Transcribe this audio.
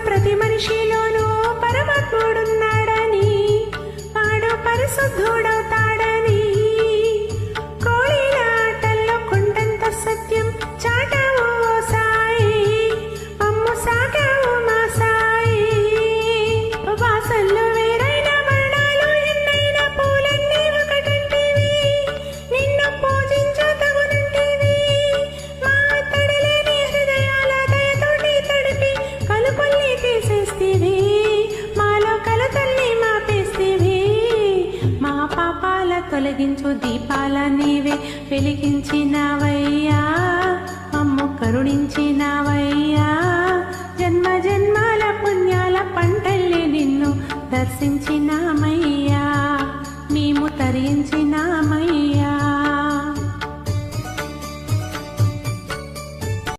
ప్రతి మనిషిలోనూ పరమాత్ముడున్నాడని, వాడు పరిశుద్ధుడవుతాడని, కోళీల ఆటల్లో కొండంత సత్యం చాటావు ఓ సాయి, మమ్ము సాగావు మా సాయి. వాసల్లో వేరైన వర్ణాలు ఎన్నైనా పూలన్నీ ఒకటంటివి, నిన్ను పూజించ తగునంటివి. మా తడలేని హృదయాల దయతోటి తడిపి కలుపుల్ని తీసేస్తివి, మాలో కలతల్ని మాపేస్తివి. మా పాపాల తొలగించు దీపాల నీవే వెలిగించినవయ్యా, మమ్ము కరుణించినవయ్యా. జన్మ జన్మాల పుణ్యాల పంటల్ని నిన్ను దర్శించినామయ్యా.